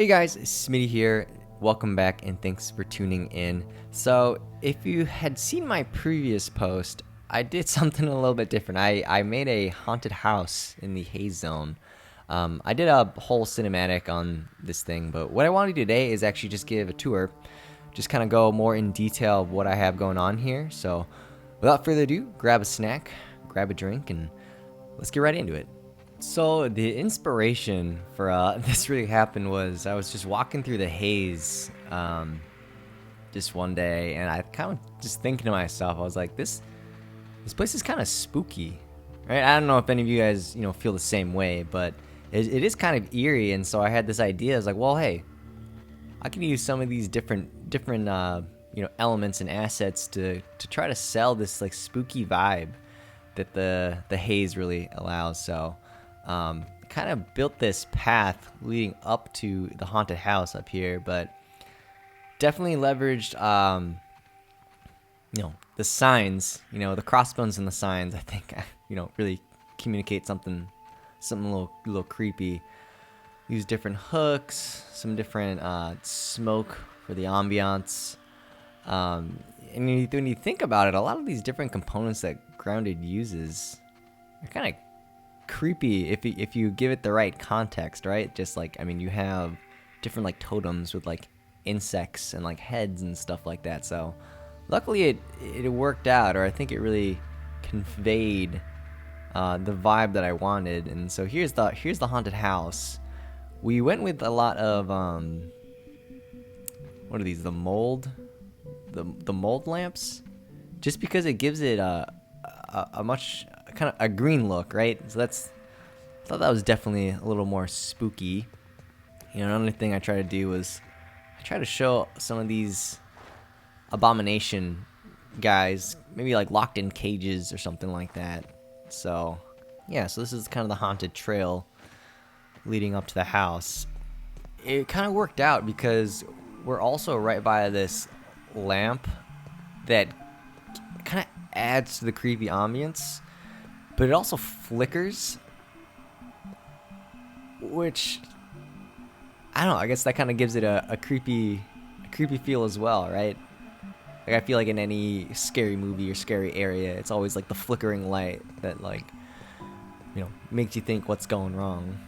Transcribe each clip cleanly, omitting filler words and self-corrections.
Hey guys, Smitty here. Welcome back and thanks for tuning in. So, if you had seen my previous post, I did something a little bit different. I made a haunted house in the Haze Zone. I did a whole cinematic on this thing, but what I want to do today is actually just give a tour, just kind of go more in detail of what I have going on here. So, without further ado, grab a snack, grab a drink, and let's get right into it. So the inspiration for this really happened was I was just walking through the haze just one day, and I kind of just thinking to myself, I was like, this place is kind of spooky, right? I don't know if any of you guys feel the same way, but it is kind of eerie, and so I had this idea. I was like, well, hey, I can use some of these different elements and assets to try to sell this like spooky vibe that the haze really allows. So kind of built this path leading up to the haunted house up here, but definitely leveraged the signs, the crossbones and the signs. I think really communicate something a little creepy. Use different hooks, some different smoke for the ambiance. And when you think about it, a lot of these different components that Grounded uses are kind of creepy if you give it the right context, right? Just like, you have different like totems with like insects and like heads and stuff like that. So luckily it worked out, or I think it really conveyed the vibe that I wanted. And so here's the haunted house. We went with a lot of what are these? The mold lamps, just because it gives it a much kind of a green look, right? So I thought that was definitely a little more spooky. Another thing I try to do was I try to show some of these abomination guys maybe like locked in cages or something like that. So yeah, so this is kind of the haunted trail leading up to the house. It kind of worked out because we're also right by this lamp that kind of adds to the creepy ambience, but it also flickers, which I don't know, I guess that kind of gives it a creepy feel as well, right? Like I feel like in any scary movie or scary area, it's always like the flickering light that makes you think what's going wrong.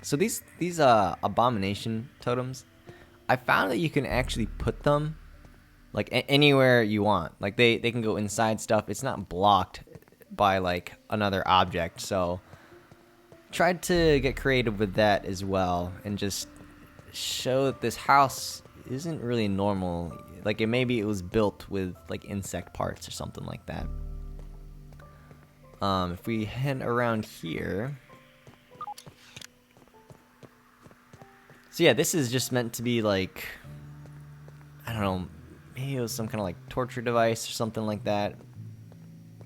So these abomination totems, I found that you can actually put them like anywhere you want. Like they can go inside stuff. It's not blocked by like another object. So tried to get creative with that as well and just show that this house isn't really normal. Like maybe it was built with like insect parts or something like that. If we head around here, so yeah, this is just meant to be like, I don't know, maybe it was some kind of like torture device or something like that.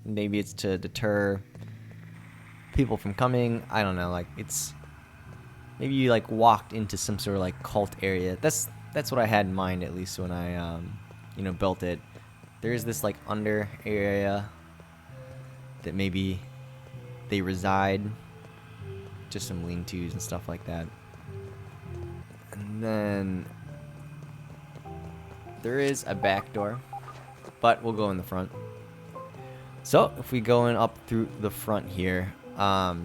Maybe it's to deter people from coming. I don't know. Like it's maybe you like walked into some sort of like cult area. That's what I had in mind, at least when I built it. There's this like under area that maybe they reside, just some lean-tos and stuff like that. And then there is a back door, but we'll go in the front. So if we go in up through the front here, so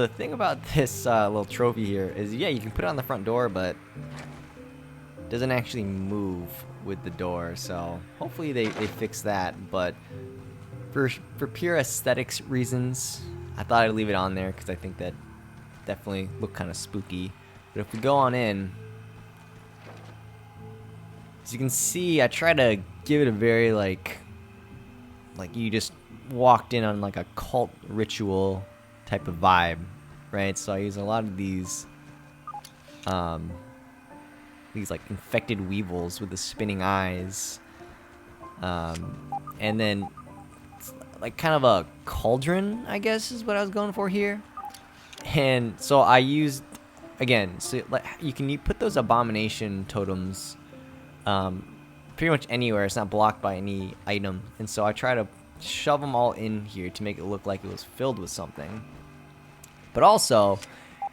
the thing about this little trophy here is, yeah, you can put it on the front door, but it doesn't actually move with the door. So hopefully they fix that. But for pure aesthetics reasons, I thought I'd leave it on there because I think that definitely looked kind of spooky. But if we go on in, as you can see, I try to give it a very like you just walked in on like a cult ritual type of vibe, right? So I use a lot of these like infected weevils with the spinning eyes, and then like kind of a cauldron, I guess is what I was going for here. And so I used, again, so like you put those abomination totems pretty much anywhere. It's not blocked by any item, and so I try to shove them all in here to make it look like it was filled with something. But also,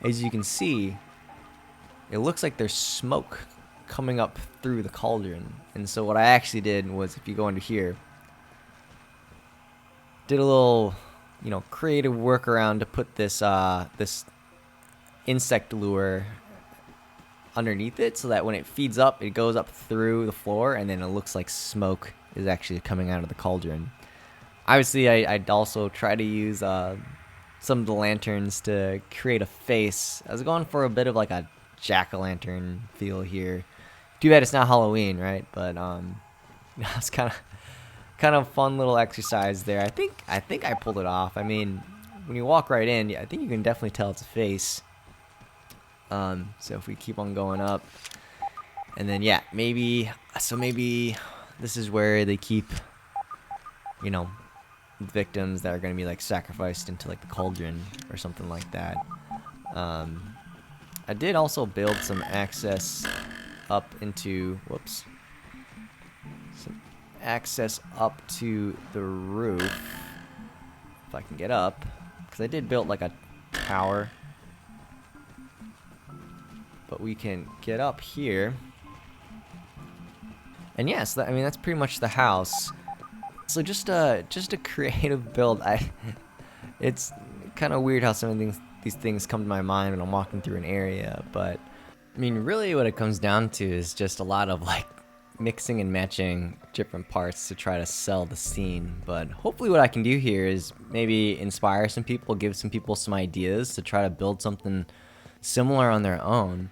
as you can see, it looks like there's smoke coming up through the cauldron. And so what I actually did was, if you go into here, did a little, you know, creative workaround to put this this insect lure underneath it, so that when it feeds up, it goes up through the floor, and then it looks like smoke is actually coming out of the cauldron. Obviously, I'd also try to use some of the lanterns to create a face. I was going for a bit of like a jack-o'-lantern feel here. Too bad it's not Halloween, right? But it's kind of fun little exercise there. I think I pulled it off. I mean, when you walk right in, I think you can definitely tell it's a face. So if we keep on going up, and then yeah, maybe this is where they keep, you know, victims that are going to be like sacrificed into like the cauldron or something like that. I did also build some access up into, some access up to the roof, if I can get up, because I did build like a tower, but we can get up here. And yes, I mean, that's pretty much the house. So just a creative build. It's kind of weird how some of these things come to my mind when I'm walking through an area, but I mean, really what it comes down to is just a lot of like mixing and matching different parts to try to sell the scene. But hopefully what I can do here is maybe inspire some people, give some people some ideas to try to build something similar on their own.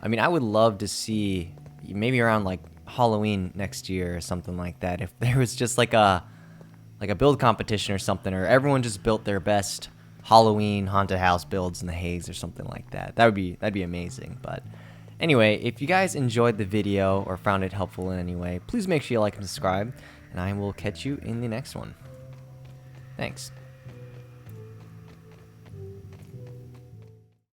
I mean, I would love to see maybe around like Halloween next year or something like that, if there was just like a build competition or something, or everyone just built their best Halloween haunted house builds in the Haze or something like that. That'd be amazing. But anyway, if you guys enjoyed the video or found it helpful in any way, please make sure you like and subscribe, and I will catch you in the next one. Thanks.